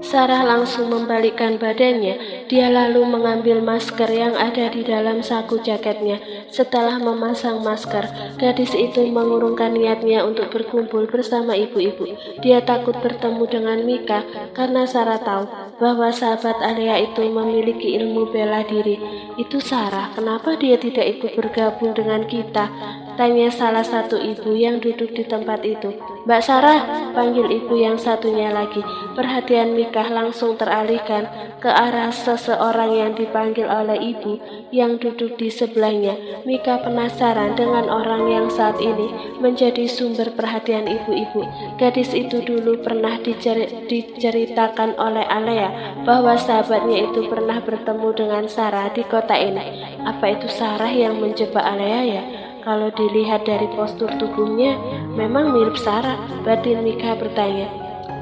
Sarah langsung membalikkan badannya. Dia lalu mengambil masker yang ada di dalam saku jaketnya. Setelah memasang masker, gadis itu mengurungkan niatnya untuk berkumpul bersama ibu-ibu. Dia takut bertemu dengan Mika karena Sarah tahu bahwa sahabat Alea itu memiliki ilmu bela diri. Itu Sarah, kenapa dia tidak ikut bergabung dengan kita? Tanya salah satu ibu yang duduk di tempat itu. Mbak Sarah, panggil ibu yang satunya lagi. Perhatian Mika langsung teralihkan ke arah seseorang yang dipanggil oleh ibu yang duduk di sebelahnya. Mika penasaran dengan orang yang saat ini menjadi sumber perhatian ibu-ibu. Gadis itu dulu pernah diceritakan oleh Alea bahwa sahabatnya itu pernah bertemu dengan Sarah di kota ini. Apa itu Sarah yang menjebak Alea ya? Kalau dilihat dari postur tubuhnya, memang mirip Sarah. Batin Mika bertanya.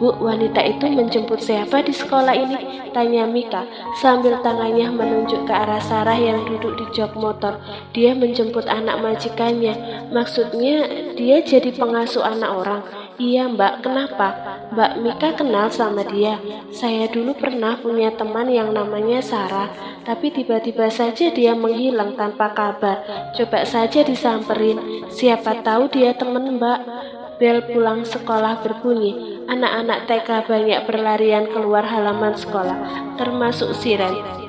Bu, wanita itu menjemput siapa di sekolah ini? Tanya Mika sambil tangannya menunjuk ke arah Sarah yang duduk di jok motor. Dia menjemput anak majikannya. Maksudnya dia jadi pengasuh anak orang. Iya mbak, kenapa? Mbak Mika kenal sama dia. Saya dulu pernah punya teman yang namanya Sarah, tapi tiba-tiba saja dia menghilang tanpa kabar. Coba saja disamperin, siapa tahu dia teman mbak. Bel pulang sekolah berbunyi. Anak-anak TK banyak berlarian keluar halaman sekolah, termasuk Siren.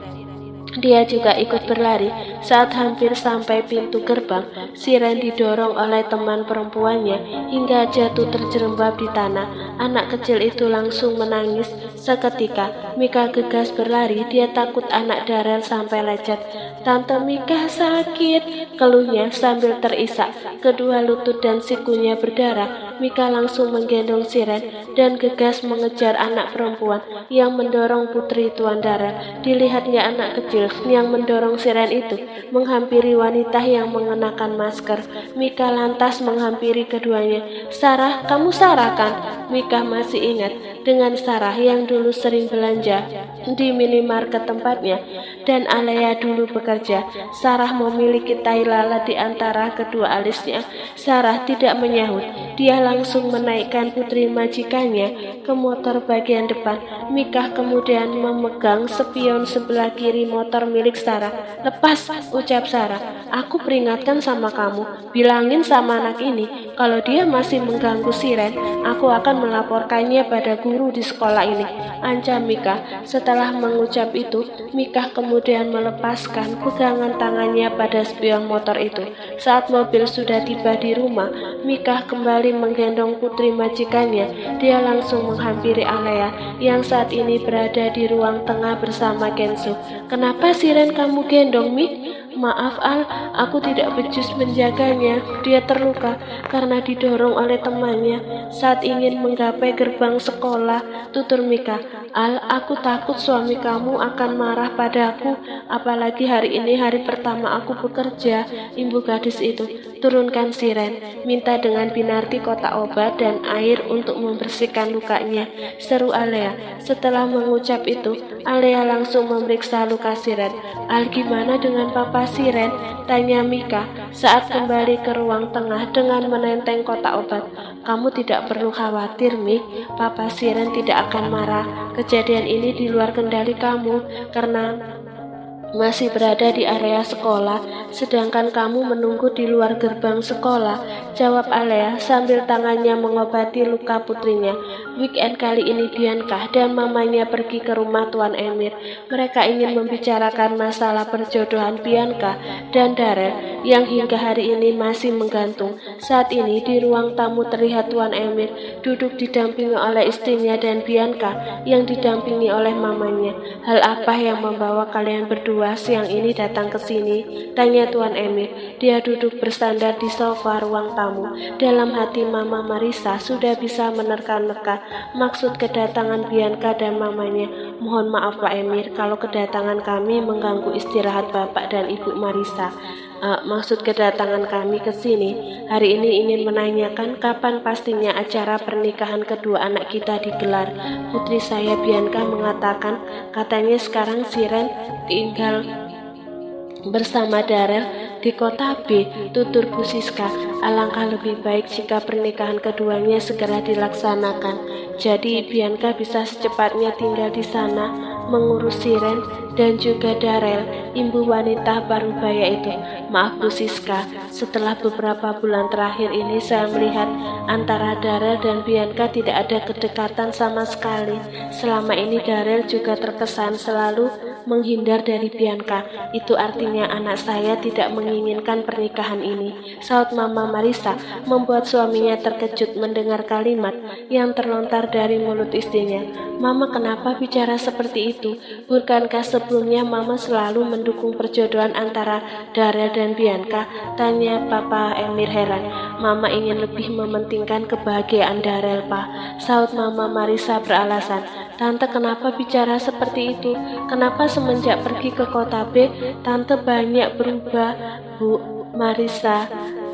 Dia juga ikut berlari. Saat hampir sampai pintu gerbang, Siren didorong oleh teman perempuannya hingga jatuh terjerembab di tanah. Anak kecil itu langsung menangis. Seketika, Mika gegas berlari. Dia takut anak Darel sampai lecet. Tante Mika sakit, keluhnya sambil terisak. Kedua lutut dan sikunya berdarah. Mika langsung menggendong Siren dan gegas mengejar anak perempuan yang mendorong putri Tuan Darel. Dilihatnya anak kecil yang mendorong Siren itu menghampiri wanita yang mengenakan masker. Mika lantas menghampiri keduanya. Sarah, kamu Sarah kan? Mika masih ingat dengan Sarah yang dulu sering belanja di minimarket tempatnya dan Alea dulu bekerja. Sarah memiliki tai lalat di antara kedua alisnya. Sarah tidak menyahut. Dia langsung menaikkan putri majikannya ke motor bagian depan. Mika kemudian memegang spion sebelah kiri motor milik Sarah. Lepas, ucap Sarah. Aku peringatkan sama kamu. Bilangin sama anak ini, kalau dia masih mengganggu Siren, aku akan melaporkannya pada guru di sekolah ini. Ancam Mika. Setelah mengucap itu, Mika kemudian melepaskan pegangan tangannya pada spion motor itu. Saat mobil sudah tiba di rumah, Mika kembali menggendong putri majikannya. Dia langsung menghampiri Alea yang saat ini berada di ruang tengah bersama Kenzo. Kenapa Siren kamu gendong, Mik? Maaf Al, aku tidak becus menjaganya. Dia terluka karena didorong oleh temannya saat ingin menggapai gerbang sekolah, tutur Mika. Al, aku takut suami kamu akan marah padaku, apalagi hari ini hari pertama aku bekerja. Imbu gadis itu. Turunkan Siren, minta dengan Binarti kotak obat dan air untuk membersihkan lukanya, seru Alea. Setelah mengucap itu, Alea langsung memeriksa luka Siren. Al, gimana dengan Papa Siren? Tanya Mika saat kembali ke ruang tengah dengan menenteng kotak obat. Kamu tidak perlu khawatir, Mik. Papa Siren tidak akan marah. Kejadian ini di luar kendali kamu karena masih berada di area sekolah, sedangkan kamu menunggu di luar gerbang sekolah, jawab Alea sambil tangannya mengobati luka putrinya. Weekend kali ini Bianca dan mamanya pergi ke rumah Tuan Emir. Mereka ingin membicarakan masalah perjodohan Bianca dan Darel yang hingga hari ini masih menggantung. Saat ini di ruang tamu terlihat Tuan Emir duduk didampingi oleh istrinya dan Bianca yang didampingi oleh mamanya. Hal apa yang membawa kalian berdua siang ini datang ke sini? Tanya Tuan Emir. Dia duduk bersandar di sofa ruang tamu. Dalam hati Mama Marisa sudah bisa menerka-nerka maksud kedatangan Bianca dan mamanya. Mohon maaf Pak Emir kalau kedatangan kami mengganggu istirahat Bapak dan Ibu Marisa. Maksud kedatangan kami ke sini hari ini ingin menanyakan kapan pastinya acara pernikahan kedua anak kita digelar. Putri saya Bianca mengatakan katanya sekarang Siren tinggal bersama Darel di kota B, tutur Bu Siska. Alangkah lebih baik jika pernikahan keduanya segera dilaksanakan. Jadi Bianca bisa secepatnya tinggal di sana, mengurus Siren dan juga Darel, imbu wanita parubaya itu. Maaf Bu Siska, setelah beberapa bulan terakhir ini saya melihat antara Darel dan Bianca tidak ada kedekatan sama sekali. Selama ini Darel juga terkesan selalu menghindar dari Bianca. Itu artinya anak saya tidak menginginkan pernikahan ini, saut Mama Marissa, membuat suaminya terkejut mendengar kalimat yang terlontar dari mulut istrinya. Mama, kenapa bicara seperti itu? Bukankah sebelumnya Mama selalu mendukung perjodohan antara Darel dan Bianca? Tanya Papa Emir heran. Mama ingin lebih mementingkan kebahagiaan Darel, Pak, saut Mama Marissa beralasan. Tante, kenapa bicara seperti itu? Kenapa semenjak pergi ke kota B, Tante banyak berubah, Bu Marissa?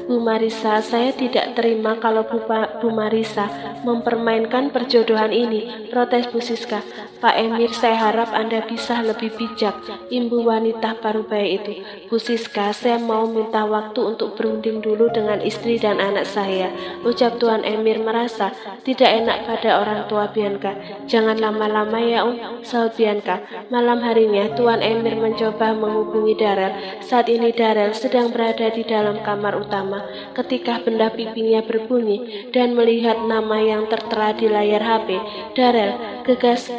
Bu Marissa, saya tidak terima kalau Bu Marissa mempermainkan perjodohan ini, protes Bu Siska. Pak Emir, saya harap Anda bisa lebih bijak, imbu wanita parubaya itu. Bu Siska, saya mau minta waktu untuk berunding dulu dengan istri dan anak saya, ucap Tuan Emir merasa tidak enak pada orang tua Bianca. Jangan lama-lama ya saut Bianca. Malam harinya, Tuan Emir mencoba menghubungi Darel. Saat ini Darel sedang berada di dalam kamar utama. Ketika benda pipinya berbunyi dan melihat nama yang tertera di layar HP, Darel gegas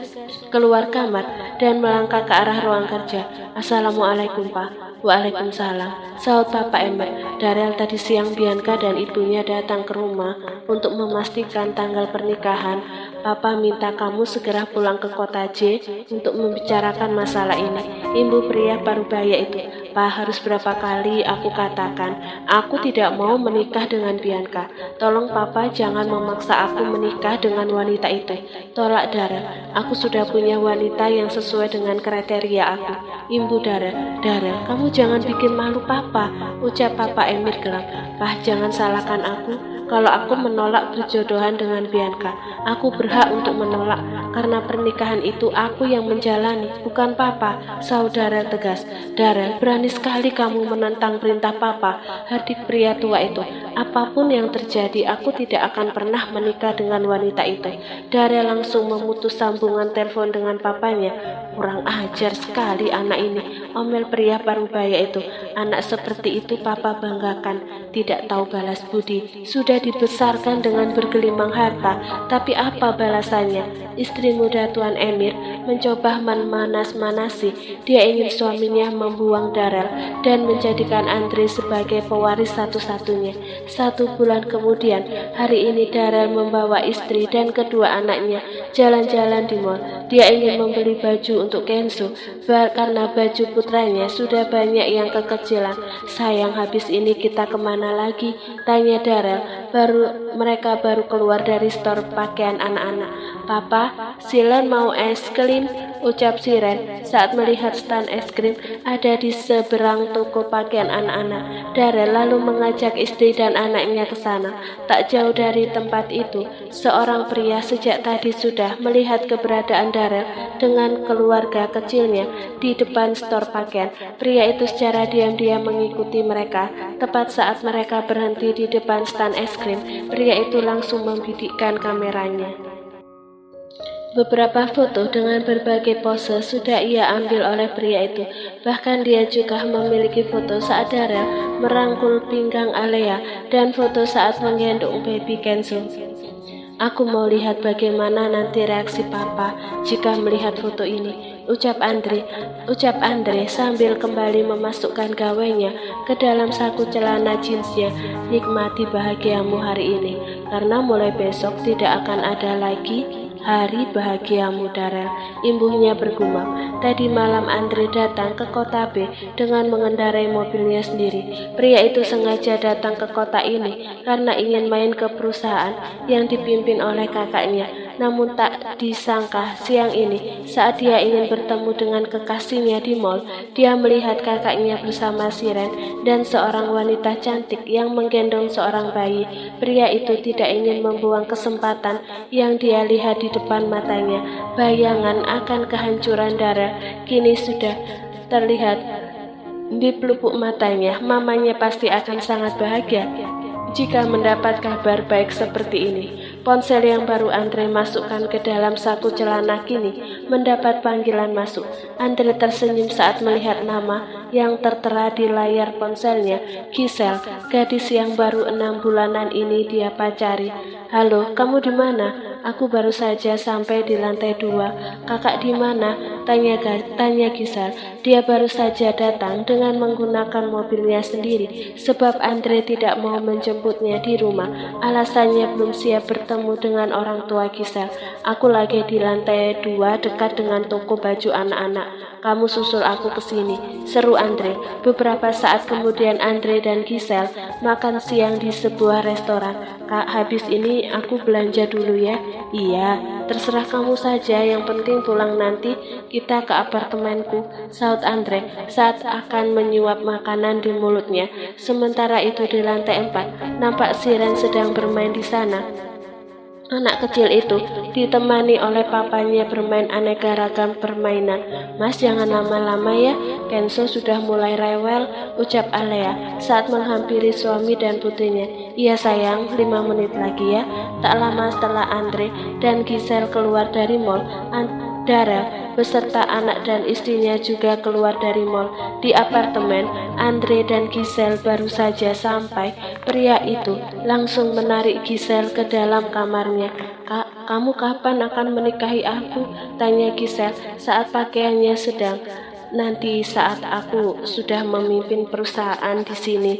keluar kamar dan melangkah ke arah ruang kerja. Assalamualaikum, Pak. Waalaikumsalam, saut Papa Emir. Darel, tadi siang Bianca dan ibunya datang ke rumah untuk memastikan tanggal pernikahan. Papa minta kamu segera pulang ke kota J untuk membicarakan masalah ini, imbu pria parubaya itu. Pak, harus berapa kali aku katakan, aku tidak mau menikah dengan Bianca. Tolong Papa jangan memaksa aku menikah dengan wanita itu. Tolak Darel, aku sudah punya wanita yang sesuai dengan kriteria aku, imbu Darel. Darel, kamu jangan bikin malu Papa, ucap Papa Emir geram. Pak, jangan salahkan aku. Kalau aku menolak berjodohan dengan Bianca, aku berhak untuk menolak karena pernikahan itu aku yang menjalani, bukan Papa, saudara tegas. Darel, berani sekali kamu menentang perintah Papa, hardik pria tua itu. Apapun yang terjadi, aku tidak akan pernah menikah dengan wanita itu. Darel langsung memutus sambungan telepon dengan papanya. Kurang ajar sekali anak ini, omel pria parubaya itu. Anak seperti itu Papa banggakan, tidak tahu balas budi. Sudah dibesarkan dengan bergelimang harta, tapi apa balasannya? Istri muda Tuan Emir mencoba memanas-manasi. Dia ingin suaminya membuang Darel dan menjadikan Andre sebagai pewaris satu-satunya. 1 bulan kemudian, hari ini Darel membawa istri dan kedua anaknya jalan-jalan di mall. Dia ingin membeli baju untuk Kenzo karena baju putranya sudah banyak yang kekecilan. Sayang, habis ini kita kemana lagi? Tanya Darel. Mereka baru keluar dari store pakaian anak-anak. Papa, Silen mau es krim, ucap Siren saat melihat stand es krim ada di seberang toko pakaian anak-anak. Darel lalu mengajak istri dan anaknya ke sana. Tak jauh dari tempat itu, seorang pria sejak tadi sudah melihat keberadaan Darel dengan keluarga kecilnya di depan store pakaian. Pria itu secara diam-diam mengikuti mereka. Tepat saat mereka berhenti di depan stand es krim, pria itu langsung membidikkan kameranya. Beberapa foto dengan berbagai pose sudah ia ambil oleh pria itu. Bahkan dia juga memiliki foto saat Darel merangkul pinggang Alea dan foto saat menggendong baby Kenzo. Aku mau lihat bagaimana nanti reaksi Papa jika melihat foto ini, ucap Andre sambil kembali memasukkan gawainya ke dalam saku celana jeansnya. Nikmati bahagiamu hari ini, karena mulai besok tidak akan ada lagi hari bahagiamu, Darel, imbuhnya bergumam. Tadi malam Andre datang ke kota B dengan mengendarai mobilnya sendiri. Pria itu sengaja datang ke kota ini karena ingin main ke perusahaan yang dipimpin oleh kakaknya. Namun tak disangka siang ini saat dia ingin bertemu dengan kekasihnya di mall, dia melihat kakaknya bersama Siren dan seorang wanita cantik yang menggendong seorang bayi. Pria itu tidak ingin membuang kesempatan yang dia lihat di depan matanya. Bayangan akan kehancuran Darel kini sudah terlihat Di pelupuk matanya, mamanya pasti akan sangat bahagia jika mendapat kabar baik seperti ini. Ponsel yang baru Andre masukkan ke dalam saku celana kini mendapat panggilan masuk. Andre tersenyum saat melihat nama yang tertera di layar ponselnya. Giselle, gadis yang baru 6 bulanan ini dia pacari. Halo, kamu di mana? Aku baru saja sampai di lantai 2. Kakak di mana? Tanya Giselle. Dia baru saja datang dengan menggunakan mobilnya sendiri sebab Andre tidak mau menjemputnya di rumah. Alasannya belum siap bertemu dengan orang tua Giselle. Aku lagi di lantai 2 dekat dengan toko baju anak-anak. Kamu susul aku ke sini, seru Andre. Beberapa saat kemudian Andre dan Giselle makan siang di sebuah restoran. Kak, habis ini aku belanja dulu ya. Iya, terserah kamu saja, yang penting pulang nanti kita ke apartemenku, saut Andre saat akan menyuap makanan di mulutnya. Sementara itu di lantai 4, nampak Siren sedang bermain di sana. Anak kecil itu ditemani oleh papanya bermain aneka ragam permainan. Mas, jangan lama-lama ya, Kenzo sudah mulai rewel, ucap Alea saat menghampiri suami dan putrinya. Iya sayang, 5 menit lagi ya. Tak lama setelah Andre dan Giselle keluar dari mall, Darrell beserta anak dan istrinya juga keluar dari mall. Di apartemen, Andre dan Giselle baru saja sampai. Pria itu langsung menarik Giselle ke dalam kamarnya. Kak, kamu kapan akan menikahi aku? Tanya Giselle saat pakaiannya sedang. Nanti saat aku sudah memimpin perusahaan di sini.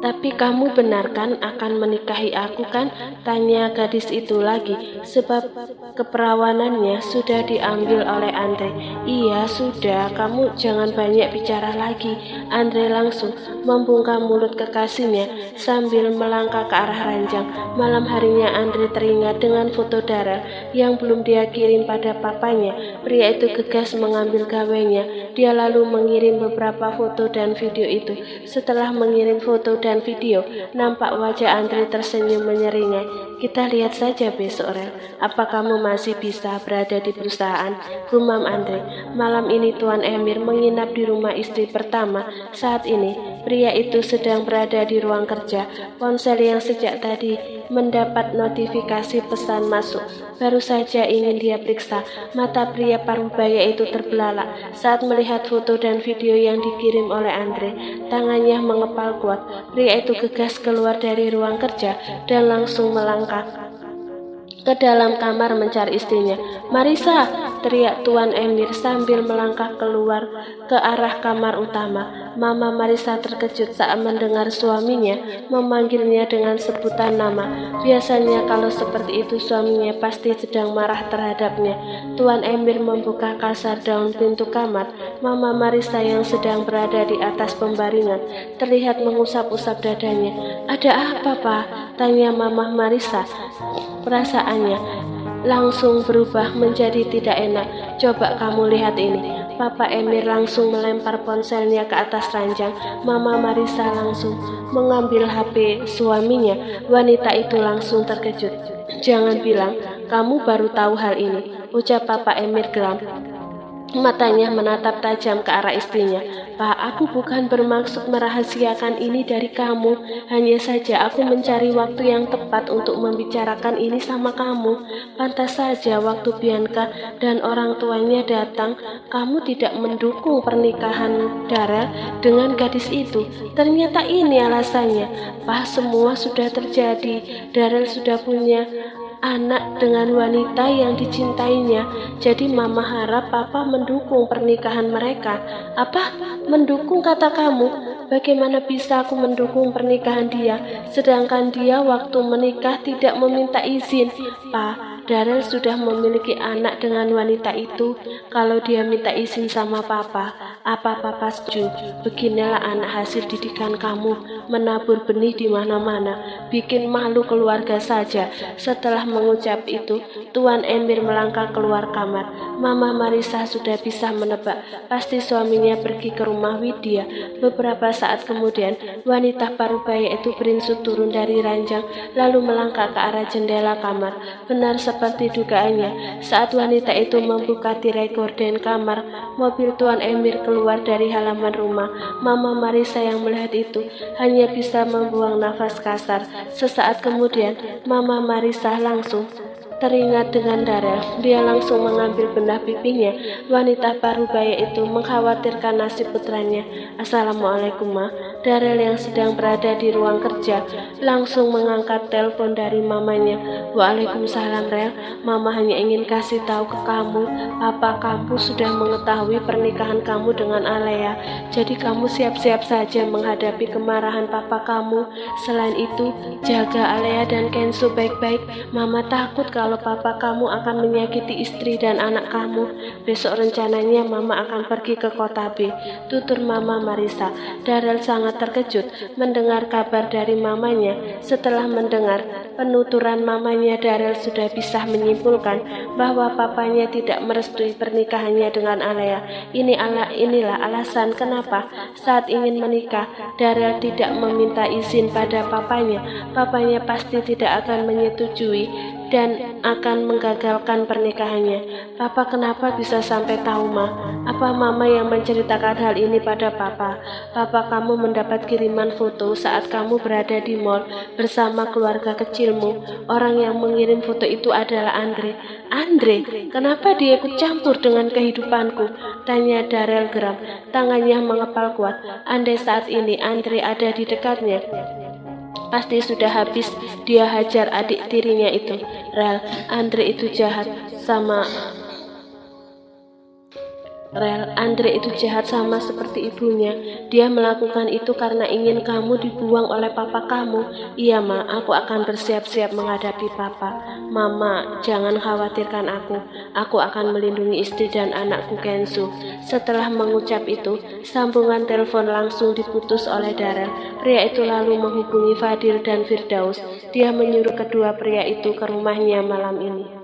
Tapi kamu benar kan akan menikahi aku kan? Tanya gadis itu lagi, sebab keperawanannya sudah diambil oleh Andre. Iya sudah, kamu jangan banyak bicara lagi. Andre langsung membungkam mulut kekasihnya sambil melangkah ke arah ranjang. Malam harinya Andre teringat dengan foto Darrell yang belum dia kirim pada papanya. Pria itu gegas mengambil gawainya. Dia lalu mengirim beberapa foto dan video itu. Setelah mengirim foto dan video, nampak wajah Andre tersenyum menyeringai. Kita lihat saja besok, Rel. Apa kamu masih bisa berada di perusahaan? Gumam Andre. Malam ini Tuan Emir menginap di rumah istri pertama. Saat ini, pria itu sedang berada di ruang kerja. Ponsel yang sejak tadi mendapat notifikasi pesan masuk baru saja ingin dia periksa. Mata pria parubaya itu terbelalak saat melihat foto dan video yang dikirim oleh Andre. Tangannya mengepal kuat. Pria itu gegas keluar dari ruang kerja dan langsung melangkah ke dalam kamar mencari istrinya. Marisa, teriak Tuan Emir sambil melangkah keluar ke arah kamar utama. Mama Marisa terkejut saat mendengar suaminya memanggilnya dengan sebutan nama. Biasanya kalau seperti itu suaminya pasti sedang marah terhadapnya. Tuan Emir membuka kasar daun pintu kamar. Mama Marisa yang sedang berada di atas pembaringan terlihat mengusap-usap dadanya. Ada apa, Pak? Tanya Mama Marisa. Perasaannya langsung berubah menjadi tidak enak. Coba kamu lihat ini. Papa Emir langsung melempar ponselnya ke atas ranjang. Mama Marisa langsung mengambil HP suaminya. Wanita itu langsung terkejut. Jangan bilang kamu baru tahu hal ini, ucap Papa Emir geram. Matanya menatap tajam ke arah istrinya. Pak, aku bukan bermaksud merahasiakan ini dari kamu. Hanya saja aku mencari waktu yang tepat untuk membicarakan ini sama kamu. Pantas saja waktu Bianca dan orang tuanya datang, kamu tidak mendukung pernikahan Darrell dengan gadis itu. Ternyata ini alasannya. Pak, semua sudah terjadi. Darrell sudah punya anak dengan wanita yang dicintainya. Jadi mama harap papa mendukung pernikahan mereka. Apa? Mendukung kata kamu? Bagaimana bisa aku mendukung pernikahan dia, sedangkan dia waktu menikah tidak meminta izin? Pa, Darrell sudah memiliki anak dengan wanita itu. Kalau dia minta izin sama papa, apa papa setuju? Beginilah anak hasil didikan kamu. menabur benih di mana-mana, bikin malu keluarga saja. Setelah mengucap itu, Tuan Emir melangkah keluar kamar. Mama Marisa sudah bisa menebak, pasti suaminya pergi ke rumah Widya. Beberapa saat kemudian, wanita parubaya itu beringsut turun dari ranjang, lalu melangkah ke arah jendela kamar. Benar seperti dugaannya, saat wanita itu membuka tirai gorden kamar, mobil Tuan Emir keluar dari halaman rumah. Mama Marisa yang melihat itu hanya bisa membuang nafas kasar. Sesaat kemudian, Mama Marisa langsung teringat dengan Darel. Dia langsung mengambil belah pipinya. Wanita parubaya itu mengkhawatirkan nasib putranya. Assalamualaikum, Ma. Darel yang sedang berada di ruang kerja langsung mengangkat telepon dari mamanya. Waalaikumsalam, Rel. Mama hanya ingin kasih tahu ke kamu, papa kamu sudah mengetahui pernikahan kamu dengan Alea. Jadi kamu siap-siap saja menghadapi kemarahan papa kamu. Selain itu, jaga Alea dan Kenzo baik-baik. Mama takut kalau papa kamu akan menyakiti istri dan anak kamu. Besok rencananya mama akan pergi ke kota B, tutur Mama Marisa. Darel sangat terkejut mendengar kabar dari mamanya. Setelah mendengar penuturan mamanya, Darel sudah bisa menyimpulkan bahwa papanya tidak merestui pernikahannya dengan Alea. Inilah alasan kenapa saat ingin menikah, Darel tidak meminta izin pada papanya. Papanya pasti tidak akan menyetujui dan akan menggagalkan pernikahannya. Papa kenapa bisa sampai tahu, Ma? Apa Mama yang menceritakan hal ini pada Papa? Papa kamu mendapat kiriman foto saat kamu berada di mall bersama keluarga kecilmu. Orang yang mengirim foto itu adalah Andre. Andre? Kenapa dia ikut campur dengan kehidupanku? Tanya Darel geram. Tangannya mengepal kuat. Andai saat ini Andre ada di dekatnya, pasti sudah habis dia hajar adik tirinya itu. Rel, Andre itu jahat sama seperti ibunya. Dia melakukan itu karena ingin kamu dibuang oleh papa kamu. Iya, Ma, aku akan bersiap-siap menghadapi papa. Mama, jangan khawatirkan aku. Aku akan melindungi istri dan anakku Kenzo. Setelah mengucap itu, sambungan telepon langsung diputus oleh Darel. Pria itu lalu menghubungi Fadil dan Firdaus. Dia menyuruh kedua pria itu ke rumahnya malam ini.